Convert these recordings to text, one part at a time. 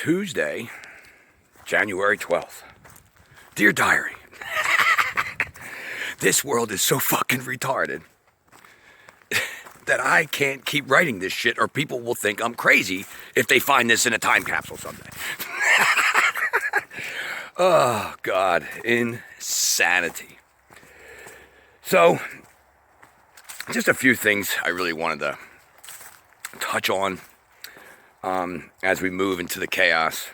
Tuesday, January 12th. Dear Diary, this world is so fucking retarded that I can't keep writing this shit or people will think I'm crazy if they find this in a time capsule someday. Oh, God. Insanity. So, just a few things I really wanted to touch on as we move into the chaos.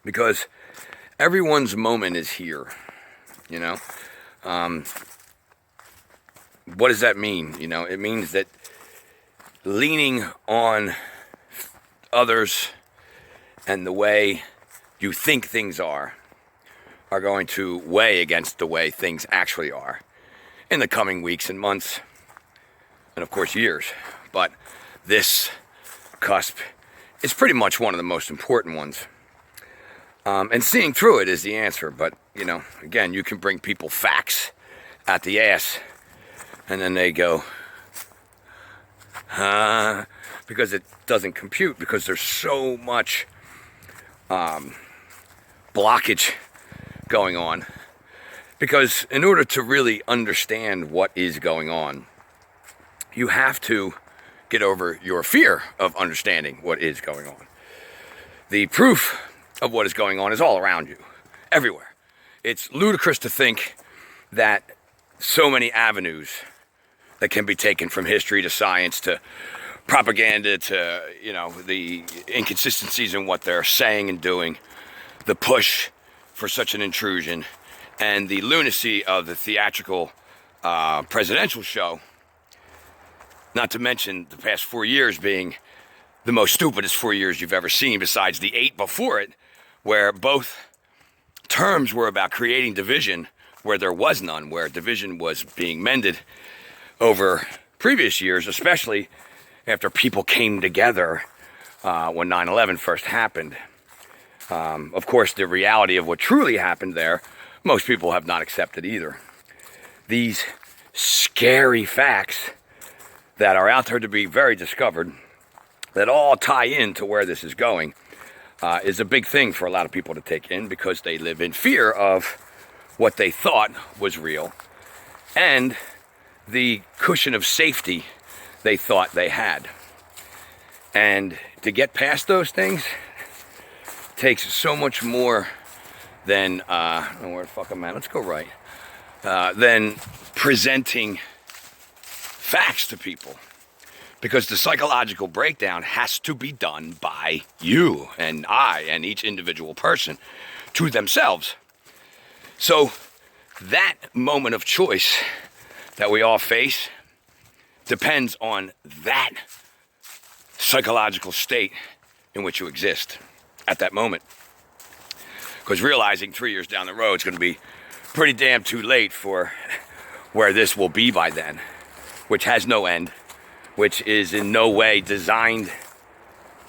Because everyone's moment is here, you know? What does that mean? You know, it means that leaning on others and the way you think things are going to weigh against the way things actually are in the coming weeks and months, and of course years. But this cusp is pretty much one of the most important ones. And seeing through it is the answer. But, you know, again, you can bring people facts at the ass, and then they go, because it doesn't compute, because there's so much blockage going on. Because in order to really understand what is going on, you have to get over your fear of understanding what is going on. The proof of what is going on is all around you, everywhere. It's ludicrous to think that so many avenues that can be taken, from history to science to propaganda to, you know, the inconsistencies in what they're saying and doing, the push for such an intrusion, and the lunacy of the theatrical presidential show, not to mention the past 4 years being the most stupidest 4 years you've ever seen, besides the 8 before it, where both terms were about creating division where there was none, where division was being mended over previous years, especially after people came together when 9/11 first happened. Of course, the reality of what truly happened there, most people have not accepted either. These scary facts that are out there to be very discovered, that all tie into where this is going, is a big thing for a lot of people to take in, because they live in fear of what they thought was real and the cushion of safety they thought they had. And to get past those things takes so much more than, where the fuck am I? Let's go right. Than presenting facts to people. Because the psychological breakdown has to be done by you and I and each individual person to themselves. So that moment of choice that we all face depends on that psychological state in which you exist at that moment. Because realizing 3 years down the road is going to be pretty damn too late for where this will be by then, which has no end, which is in no way designed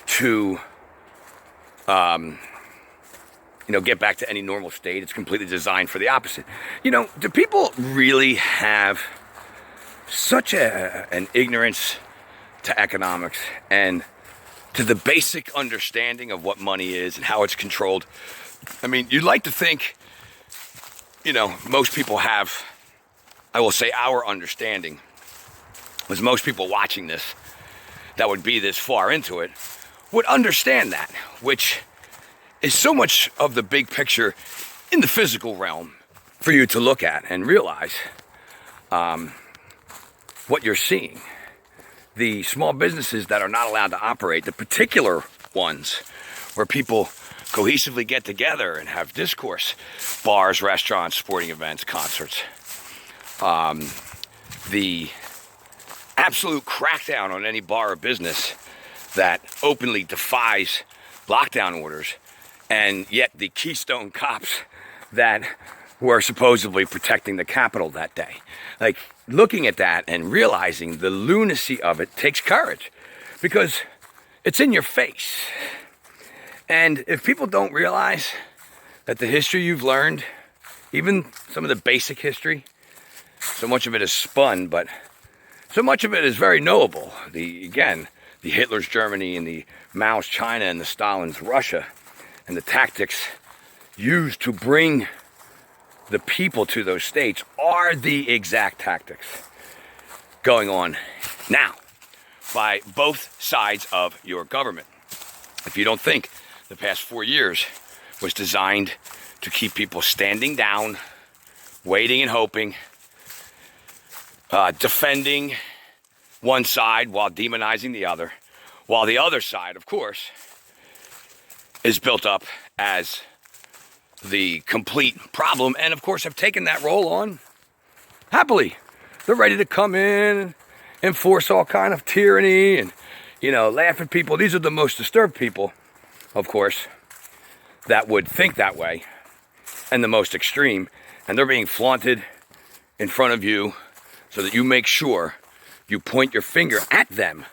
to, get back to any normal state. It's completely designed for the opposite. You know, do people really have such an ignorance to economics and to the basic understanding of what money is and how it's controlled? I mean, you'd like to think, most people have, I will say, our understanding, was most people watching this that would be this far into it would understand that, which is so much of the big picture in the physical realm for you to look at and realize what you're seeing. The small businesses that are not allowed to operate, the particular ones where people cohesively get together and have discourse, bars, restaurants, sporting events, concerts, the absolute crackdown on any bar or business that openly defies lockdown orders, and yet the Keystone cops that were supposedly protecting the Capitol that day. Like, looking at that and realizing the lunacy of it takes courage, because it's in your face. And if people don't realize that the history you've learned, even some of the basic history, so much of it is spun, but so much of it is very knowable. The the Hitler's Germany and the Mao's China and the Stalin's Russia, and the tactics used to bring the people to those states are the exact tactics going on now by both sides of your government. If you don't think the past 4 years was designed to keep people standing down, waiting and hoping, defending one side while demonizing the other, while the other side, of course, is built up as the complete problem, and of course have taken that role on happily. They're ready to come in and enforce all kind of tyranny and, you know, laugh at people. These are the most disturbed people, of course, that would think that way, and the most extreme, and they're being flaunted in front of you so that you make sure you point your finger at them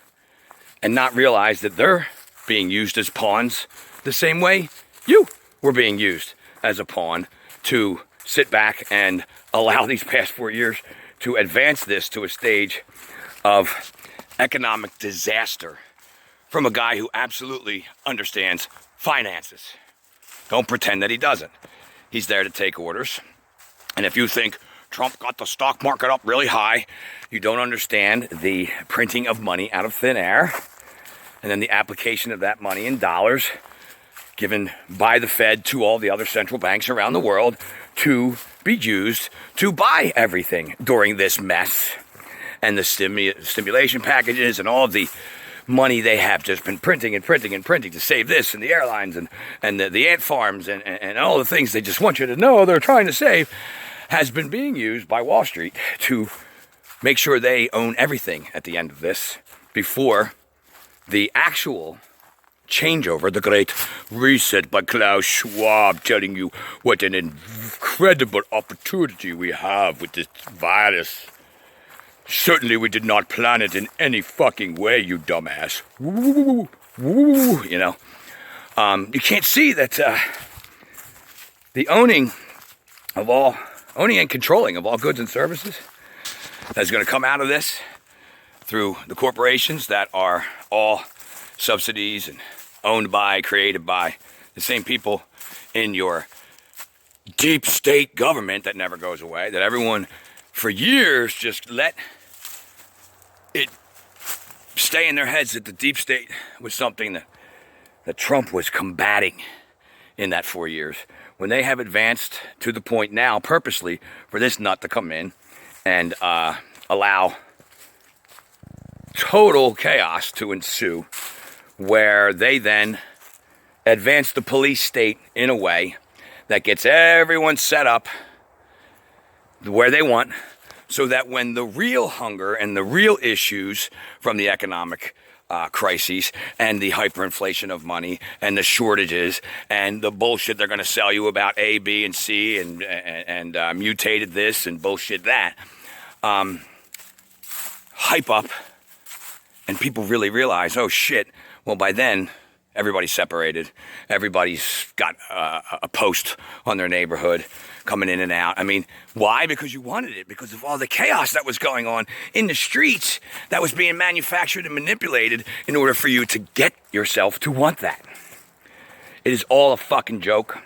and not realize that they're being used as pawns the same way you were being used as a pawn to sit back and allow these past 4 years to advance this to a stage of economic disaster from a guy who absolutely understands finances. Don't pretend that he doesn't. He's there to take orders. And if you think Trump got the stock market up really high, you don't understand the printing of money out of thin air and then the application of that money in dollars given by the Fed to all the other central banks around the world to be used to buy everything during this mess. And the stimulation packages and all of the money they have just been printing and printing and printing to save this, and the airlines and the ant farms and all the things they just want you to know they're trying to save has been being used by Wall Street to make sure they own everything at the end of this before the actual changeover, the great reset by Klaus Schwab, telling you what an incredible opportunity we have with this virus. Certainly we did not plan it in any fucking way, you dumbass. Woo, woo, you know. You can't see that the owning and controlling of all goods and services that's going to come out of this through the corporations that are all subsidies and owned by, created by the same people in your deep state government that never goes away, that everyone for years just let it stay in their heads that the deep state was something that Trump was combating in that 4 years. When they have advanced to the point now, purposely, for this nut to come in and allow total chaos to ensue, where they then advance the police state in a way that gets everyone set up where they want, so that when the real hunger and the real issues from the economic crises and the hyperinflation of money and the shortages and the bullshit they're going to sell you about A, B, and C and mutated this and bullshit that, hype up, and people really realize, oh shit, well by then everybody's separated, everybody's got a post on their neighborhood coming in and out. I mean, why? Because you wanted it, because of all the chaos that was going on in the streets that was being manufactured and manipulated in order for you to get yourself to want that. It is all a fucking joke.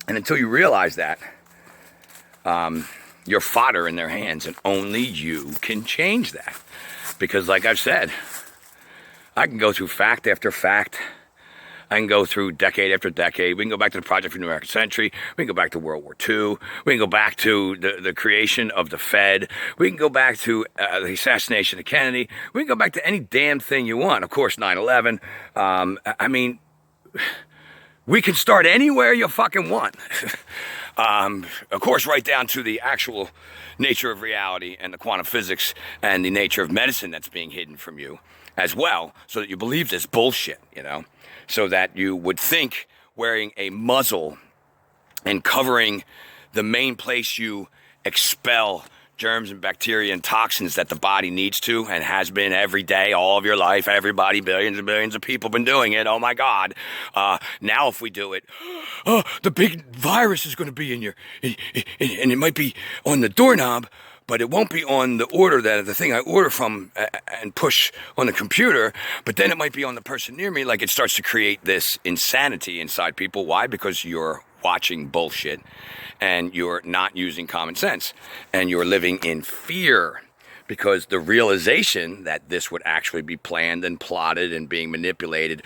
And until you realize that, you're fodder in their hands, and only you can change that. Because like I've said, I can go through fact after fact. I can go through decade after decade. We can go back to the Project for the New American Century. We can go back to World War II. We can go back to the creation of the Fed. We can go back to the assassination of Kennedy. We can go back to any damn thing you want. Of course, 9/11. I mean, we can start anywhere you fucking want. Of course, right down to the actual nature of reality and the quantum physics and the nature of medicine that's being hidden from you as well, so that you believe this bullshit, you know? So that you would think wearing a muzzle and covering the main place you expel germs and bacteria and toxins that the body needs to and has been every day, all of your life, everybody, billions and billions of people been doing it. Oh my God. Now if we do it, the big virus is going to be in your, and it might be on the doorknob, but it won't be on the order that the thing I order from and push on the computer, but then it might be on the person near me. Like, it starts to create this insanity inside people. Why? Because you're watching bullshit and you're not using common sense and you're living in fear, because the realization that this would actually be planned and plotted and being manipulated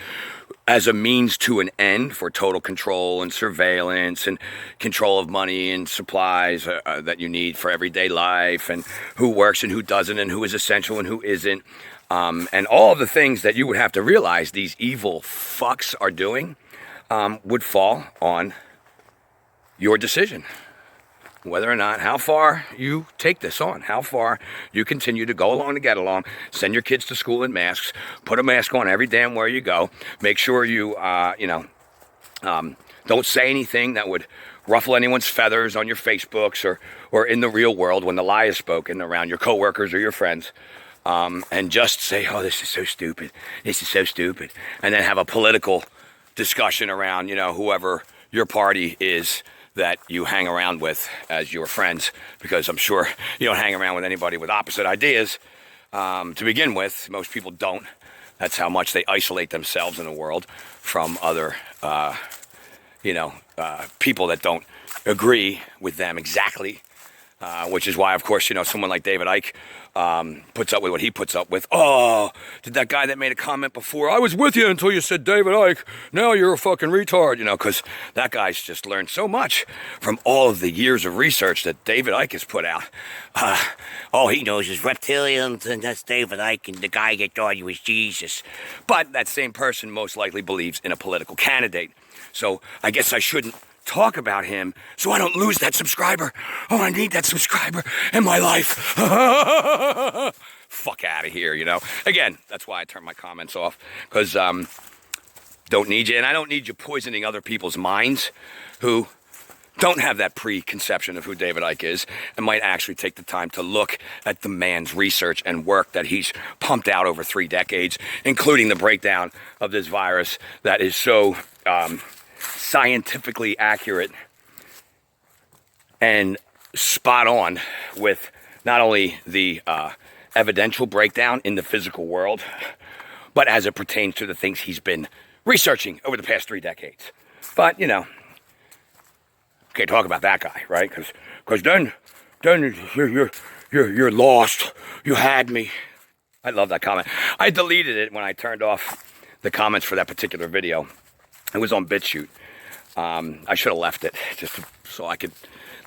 as a means to an end for total control and surveillance and control of money and supplies that you need for everyday life, and who works and who doesn't, and who is essential and who isn't, and all of the things that you would have to realize these evil fucks are doing, would fall on your decision. Whether or not, how far you take this on, how far you continue to go along to get along, send your kids to school in masks, put a mask on every damn where you go, make sure you, don't say anything that would ruffle anyone's feathers on your Facebooks or in the real world when the lie is spoken around your coworkers or your friends, and just say, oh, this is so stupid, and then have a political discussion around, whoever your party is that you hang around with as your friends, because I'm sure you don't hang around with anybody with opposite ideas to begin with. Most people don't. That's how much they isolate themselves in the world from other, people that don't agree with them exactly, which is why, of course, someone like David Icke puts up with what he puts up with. Oh, did that guy that made a comment before, I was with you until you said David Icke, now you're a fucking retard, because that guy's just learned so much from all of the years of research that David Icke has put out. All he knows is reptilians, and that's David Icke, and the guy that thought he was Jesus. But that same person most likely believes in a political candidate. So I guess I shouldn't talk about him so I don't lose that subscriber. Oh, I need that subscriber in my life. Fuck out of here, Again, that's why I turn my comments off, because don't need you, and I don't need you poisoning other people's minds who don't have that preconception of who David Icke is and might actually take the time to look at the man's research and work that he's pumped out over 3 decades, including the breakdown of this virus that is so scientifically accurate and spot on with not only the evidential breakdown in the physical world, but as it pertains to the things he's been researching over the past 3 decades. But, can't talk about that guy, right? Because then you're lost. You had me. I love that comment. I deleted it when I turned off the comments for that particular video. It was on BitChute. I should have left it just so I could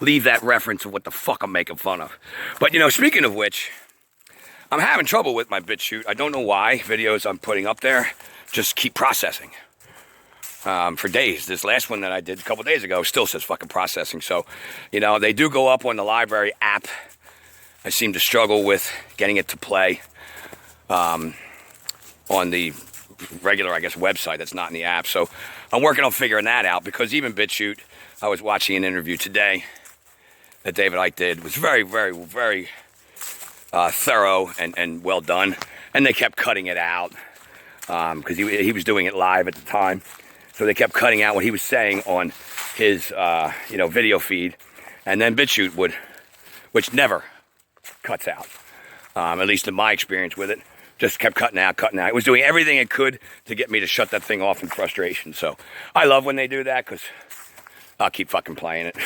leave that reference of what the fuck I'm making fun of. But, speaking of which, I'm having trouble with my BitChute. I don't know why. Videos I'm putting up there just keep processing for days. This last one that I did a couple days ago still says fucking processing. So, they do go up on the library app. I seem to struggle with getting it to play on the regular, website that's not in the app. So I'm working on figuring that out, because even BitChute, I was watching an interview today that David Icke did, was very, very, very thorough and well done. And they kept cutting it out because he was doing it live at the time. So they kept cutting out what he was saying on his, video feed. And then BitChute which never cuts out, at least in my experience with it, just kept cutting out. It was doing everything it could to get me to shut that thing off in frustration. So I love when they do that, because I'll keep fucking playing it.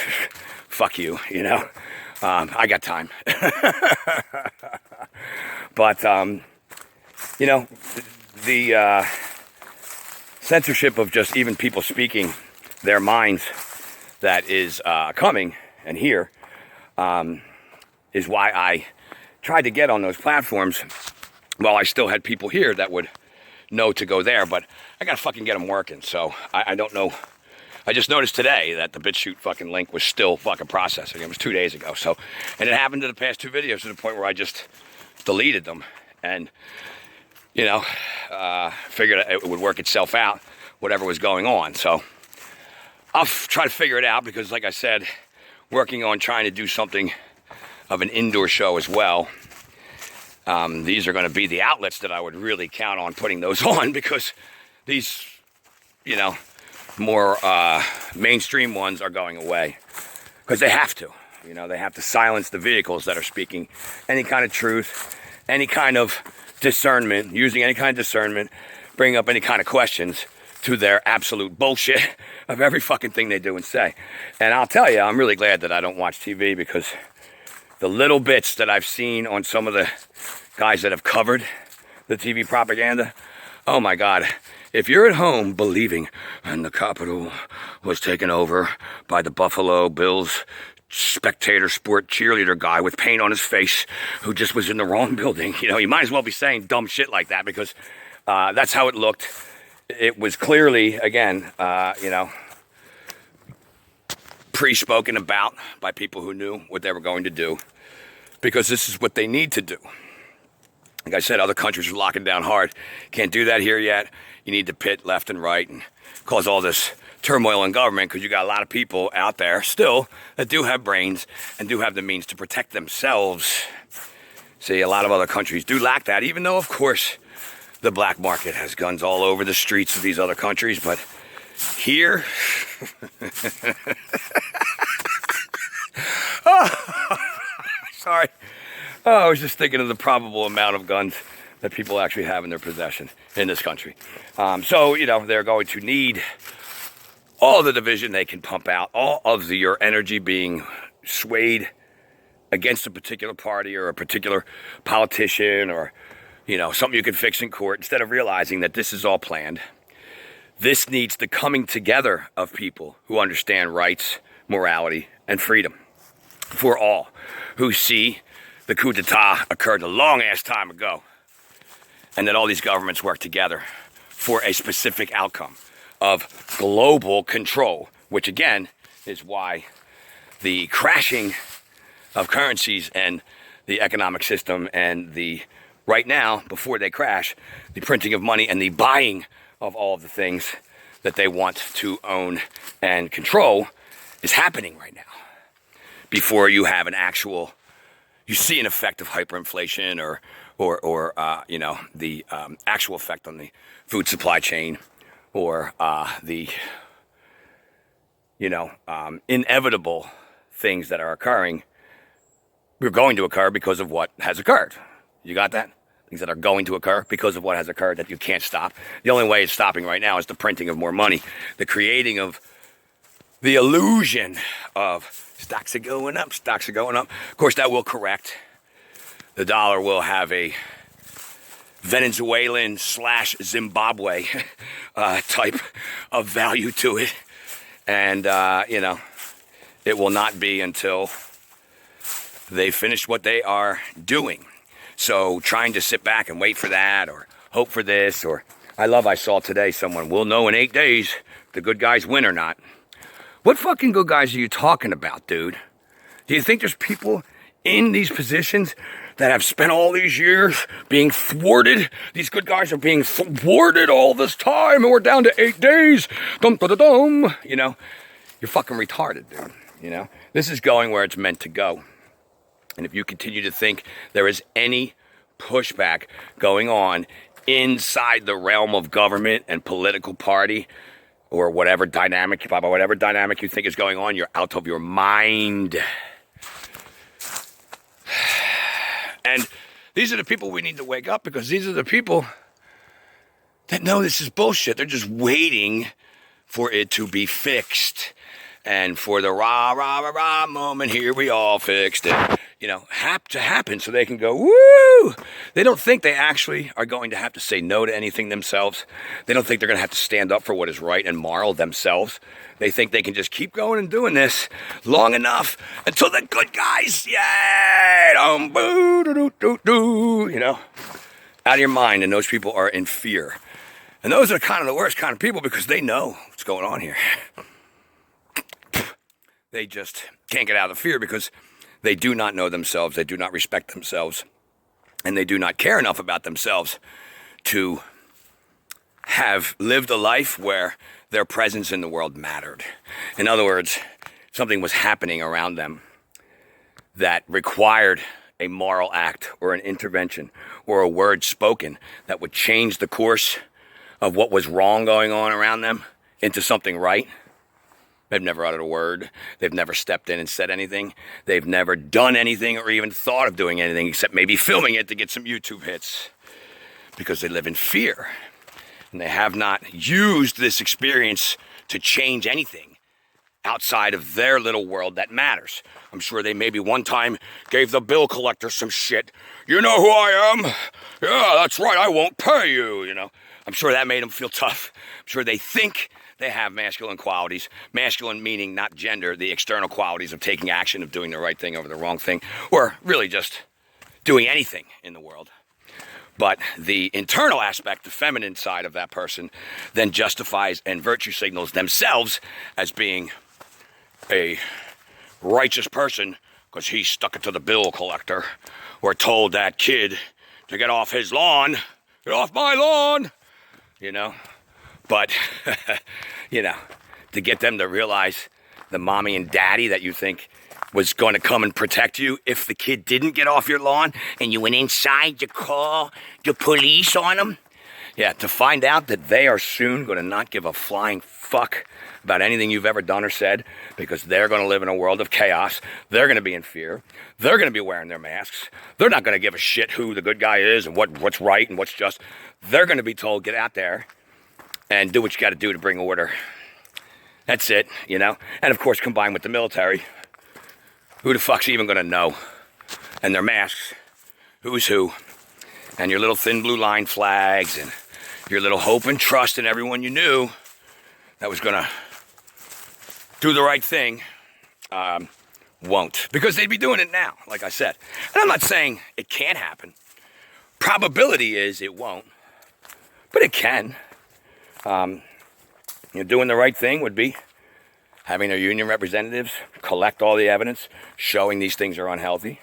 Fuck you, I got time. But, the censorship of just even people speaking their minds that is coming and here is why I tried to get on those platforms while I still had people here that would know to go there. But I gotta fucking get them working. So I don't know. I just noticed today that the BitChute fucking link was still fucking processing. It was 2 days ago. So, and it happened to the past 2 videos to the point where I just deleted them and, figured it would work itself out, whatever was going on. So I'll try to figure it out, because like I said, working on trying to do something of an indoor show as well. These are going to be the outlets that I would really count on putting those on, because these, more mainstream ones are going away, because they have to. You know, they have to silence the vehicles that are speaking any kind of truth, any kind of discernment, using any kind of discernment, bring up any kind of questions to their absolute bullshit of every fucking thing they do and say. And I'll tell you, I'm really glad that I don't watch TV, because the little bits that I've seen on some of the guys that have covered the TV propaganda, oh my God. If you're at home believing, and the Capitol was taken over by the Buffalo Bills spectator sport cheerleader guy with paint on his face who just was in the wrong building, you know, you might as well be saying dumb shit like that, because that's how it looked. It was clearly, again, you know, pre-spoken about by people who knew what they were going to do, because this is what they need to do. Like I said, other countries are locking down hard. Can't do that here yet. You need to pit left and right and cause all this turmoil in government, because you got a lot of people out there still that do have brains and do have the means to protect themselves. See, a lot of other countries do lack that, even though, of course, the black market has guns all over the streets of these other countries. But here, oh, sorry. Oh, I was just thinking of the probable amount of guns that people actually have in their possession in this country. So, you know, they're going to need all the division they can pump out, all of your energy being swayed against a particular party or a particular politician, or, you know, something you can fix in court, instead of realizing that this is all planned. This needs the coming together of people who understand rights, morality, and freedom for all, who see the coup d'etat occurred a long-ass time ago, and that all these governments work together for a specific outcome of global control, which again is why the crashing of currencies and the economic system, and the, right now, before they crash, the printing of money and the buying of all of the things that they want to own and control is happening right now. Before you have an actual, you see an effect of hyperinflation, or you know, the actual effect on the food supply chain, or the, you know, inevitable things that are occurring. We're going to occur because of what has occurred. You got that? Things that are going to occur because of what has occurred that you can't stop. The only way it's stopping right now is the printing of more money, the creating of the illusion of stocks are going up, stocks are going up. Of course, that will correct. The dollar will have a Venezuelan / Zimbabwe type of value to it. And, you know, it will not be until they finish what they are doing. So trying to sit back and wait for that, or hope for this, or I saw today someone, will know in 8 days if the good guys win or not. What fucking good guys are you talking about, dude? Do you think there's people in these positions that have spent all these years being thwarted? These good guys are being thwarted all this time, and we're down to 8 days. Dum da da dum. You know, you're fucking retarded, dude. You know, this is going where it's meant to go. And if you continue to think there is any pushback going on inside the realm of government and political party, or whatever dynamic you think is going on, you're out of your mind. And these are the people we need to wake up, because these are the people that know this is bullshit. They're just waiting for it to be fixed. And for the rah, rah, rah, rah moment, here we all fixed it, you know, have to happen so they can go, woo! They don't think they actually are going to have to say no to anything themselves. They don't think they're going to have to stand up for what is right and moral themselves. They think they can just keep going and doing this long enough until the good guys, yay, boo, doo, doo, doo, doo, you know, out of your mind. And those people are in fear. And those are kind of the worst kind of people, because they know what's going on here. They just can't get out of fear, because they do not know themselves, they do not respect themselves, and they do not care enough about themselves to have lived a life where their presence in the world mattered. In other words, something was happening around them that required a moral act or an intervention or a word spoken that would change the course of what was wrong going on around them into something right. They've never uttered a word. They've never stepped in and said anything. They've never done anything or even thought of doing anything except maybe filming it to get some YouTube hits, because they live in fear. And they have not used this experience to change anything outside of their little world that matters. I'm sure they maybe one time gave the bill collector some shit. You know who I am? Yeah, that's right, I won't pay you, you know. I'm sure that made them feel tough. I'm sure they think they have masculine qualities. Masculine meaning not gender, the external qualities of taking action, of doing the right thing over the wrong thing, or really just doing anything in the world. But the internal aspect, the feminine side of that person, then justifies and virtue signals themselves as being a righteous person because he stuck it to the bill collector, or told that kid to get off his lawn. Get off my lawn! You know? But, you know, to get them to realize the mommy and daddy that you think was going to come and protect you if the kid didn't get off your lawn and you went inside to call the police on them. Yeah, to find out that they are soon going to not give a flying fuck about anything you've ever done or said, because they're going to live in a world of chaos. They're going to be in fear. They're going to be wearing their masks. They're not going to give a shit who the good guy is and what's right and what's just. They're going to be told, get out there and do what you got to do to bring order. That's it, you know? And of course, combined with the military, who the fuck's even gonna know? And their masks, who's who? And your little thin blue line flags and your little hope and trust in everyone you knew that was gonna do the right thing, won't. Because they'd be doing it now, like I said. And I'm not saying it can't happen. Probability is it won't, but it can. You know, doing the right thing would be having their union representatives collect all the evidence, showing these things are unhealthy,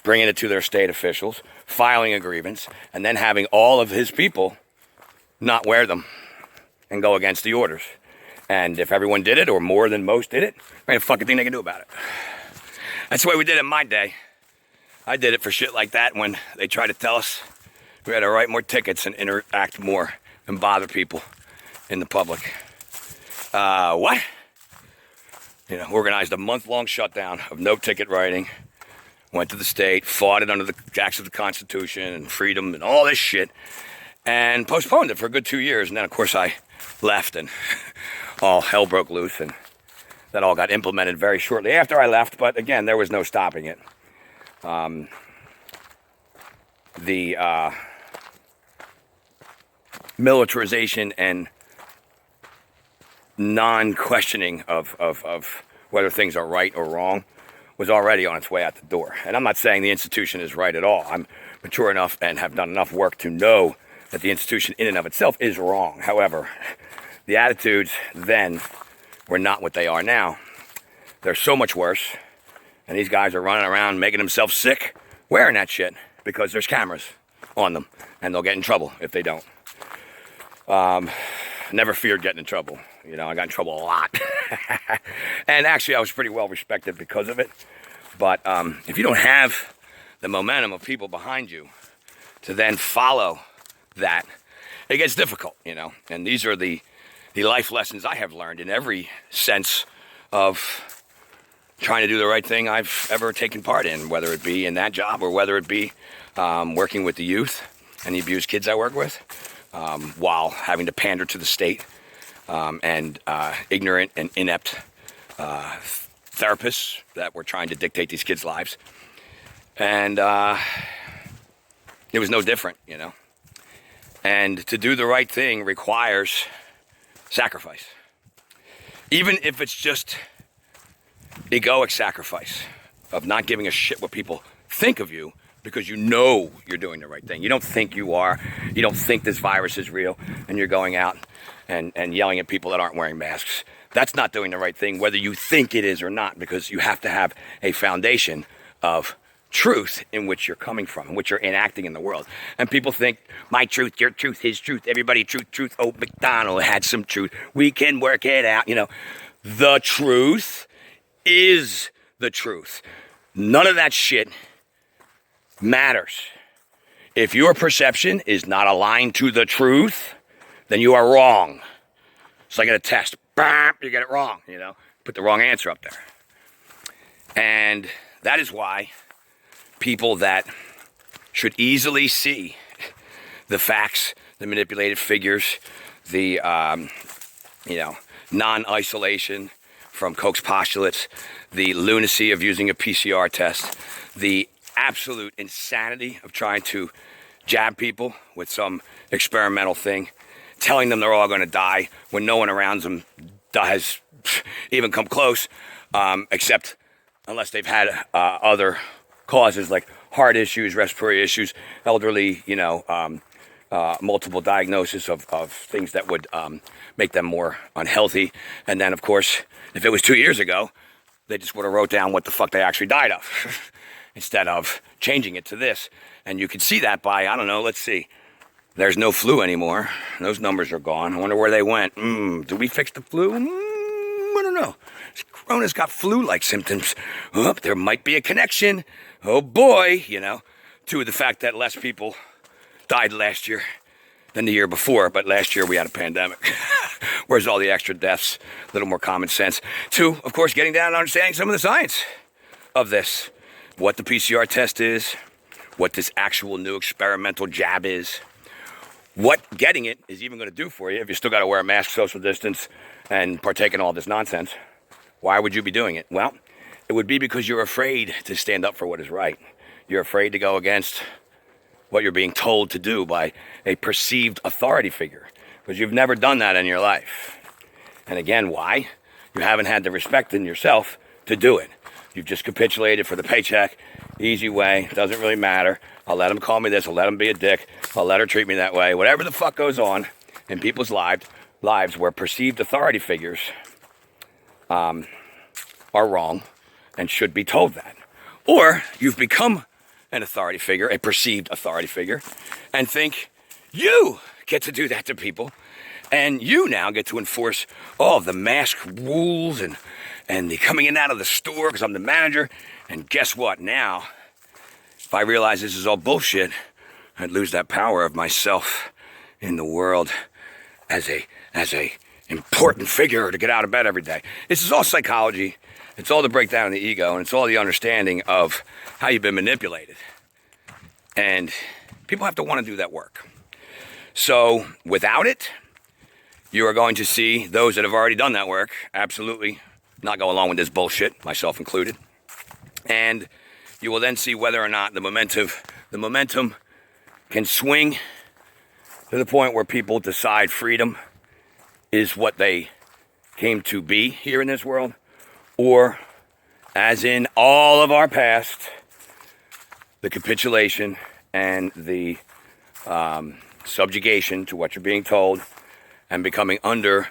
bringing it to their state officials, filing a grievance, and then having all of his people not wear them and go against the orders. And if everyone did it, or more than most did it, there ain't a fucking thing they can do about it. That's the way we did it in my day. I did it for shit like that when they tried to tell us we had to write more tickets and interact more and bother people in the public. What? You know, organized a month-long shutdown of no ticket writing, went to the state, fought it under the acts of the Constitution and freedom and all this shit, and postponed it for a good 2 years. And then, of course, I left and all hell broke loose, and that all got implemented very shortly after I left. But again, there was no stopping it. The militarization and non-questioning of whether things are right or wrong was already on its way out the door. And I'm not saying the institution is right at all. I'm mature enough and have done enough work to know that the institution in and of itself is wrong. However, the attitudes then were not what they are now. They're so much worse. And these guys are running around making themselves sick wearing that shit because there's cameras on them. And they'll get in trouble if they don't. Never feared getting in trouble. You know, I got in trouble a lot. And actually, I was pretty well respected because of it. But if you don't have the momentum of people behind you to then follow that, it gets difficult, you know. And these are the life lessons I have learned in every sense of trying to do the right thing I've ever taken part in, whether it be in that job or whether it be working with the youth and the abused kids I work with, while having to pander to the state and ignorant and inept therapists that were trying to dictate these kids' lives. And it was no different, you know. And to do the right thing requires sacrifice. Even if it's just egoic sacrifice of not giving a shit what people think of you, because you know you're doing the right thing. You don't think you are. You don't think this virus is real, and you're going out and yelling at people that aren't wearing masks. That's not doing the right thing, whether you think it is or not, because you have to have a foundation of truth in which you're coming from, in which you're enacting in the world. And people think, my truth, your truth, his truth, everybody truth. Oh, McDonald had some truth. We can work it out. You know, the truth is the truth. None of that shit matters. If your perception is not aligned to the truth, then you are wrong. It's like in a test. Bam, you get it wrong, you know. put the wrong answer up there. And that is why people that should easily see the facts, the manipulated figures, the non-isolation from Koch's postulates, the lunacy of using a PCR test, the absolute insanity of trying to jab people with some experimental thing, telling them they're all going to die when no one around them has even come close, except unless they've had other causes like heart issues, respiratory issues, elderly, multiple diagnosis of things that would make them more unhealthy. And then, of course, if it was 2 years ago, they just would have wrote down what the fuck they actually died of instead of changing it to this. And you can see that by, I don't know, let's see. There's no flu anymore. Those numbers are gone. I wonder where they went. Did we fix the flu? I don't know. Corona's got flu-like symptoms. Oh, there might be a connection. Oh boy, to the fact that less people died last year than the year before, but last year we had a pandemic. Where's all the extra deaths? A little more common sense. Two, of course, getting down and understanding some of the science of this. What the PCR test is, what this actual new experimental jab is, what getting it is even going to do for you if you still got to wear a mask, social distance, and partake in all this nonsense. Why would you be doing it? Well, it would be because you're afraid to stand up for what is right. You're afraid to go against what you're being told to do by a perceived authority figure, because you've never done that in your life. And again, why? You haven't had the respect in yourself to do it. You've just capitulated for the paycheck, easy way, doesn't really matter. I'll let him call me this, I'll let him be a dick, I'll let her treat me that way. Whatever the fuck goes on in people's lives where perceived authority figures are wrong and should be told that. Or you've become an authority figure, a perceived authority figure, and think you get to do that to people, and you now get to enforce all of the mask rules and the coming in and out of the store because I'm the manager. And guess what? Now, if I realize this is all bullshit, I'd lose that power of myself in the world as a important figure to get out of bed every day. This is all psychology. It's all the breakdown of the ego, and it's all the understanding of how you've been manipulated. And people have to want to do that work. So without it, you are going to see those that have already done that work absolutely not go along with this bullshit, myself included. And you will then see whether or not the momentum can swing to the point where people decide freedom is what they came to be here in this world, or, as in all of our past, the capitulation and the subjugation to what you're being told and becoming under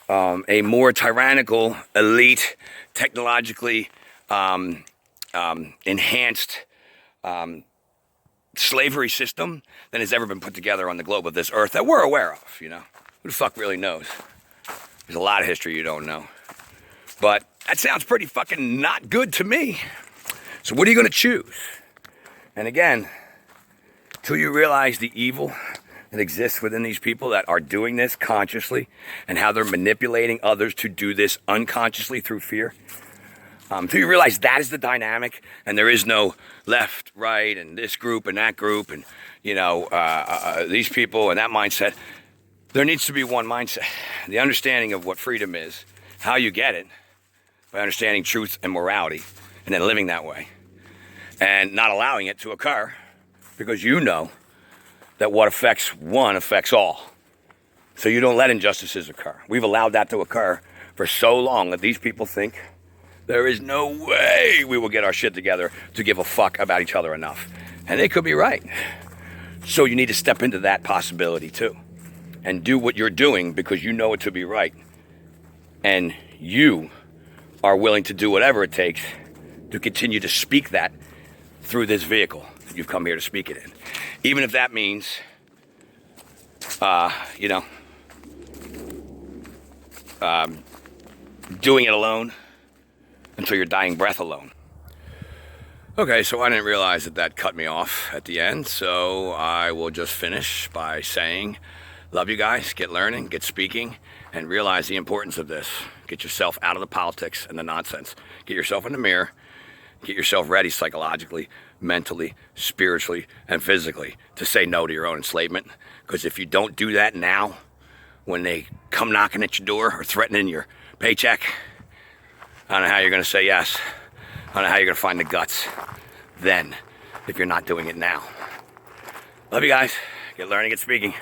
a more tyrannical, elite, technologically enhanced slavery system than has ever been put together on the globe of this earth that we're aware of, Who the fuck really knows? There's a lot of history you don't know. But that sounds pretty fucking not good to me. So what are you going to choose? And again, till you realize the evil that exists within these people that are doing this consciously and how they're manipulating others to do this unconsciously through fear, till you realize that is the dynamic and there is no left, right, and this group and that group and, these people and that mindset, there needs to be one mindset. The understanding of what freedom is, how you get it, by understanding truth and morality, and then living that way. And not allowing it to occur, because you know that what affects one affects all. So you don't let injustices occur. We've allowed that to occur for so long that these people think there is no way we will get our shit together to give a fuck about each other enough. And they could be right. So you need to step into that possibility too. And do what you're doing because you know it to be right. And you are willing to do whatever it takes to continue to speak that through this vehicle that you've come here to speak it in. Even if that means, doing it alone until your dying breath alone. Okay, so I didn't realize that cut me off at the end, so I will just finish by saying Love you guys. Get learning, get speaking, and realize the importance of this. Get yourself out of the politics and the nonsense. Get yourself in the mirror. Get yourself ready psychologically, mentally, spiritually, and physically to say no to your own enslavement. Because if you don't do that now, when they come knocking at your door or threatening your paycheck, I don't know how you're going to say yes. I don't know how you're going to find the guts then if you're not doing it now. Love you guys. Get learning, get speaking.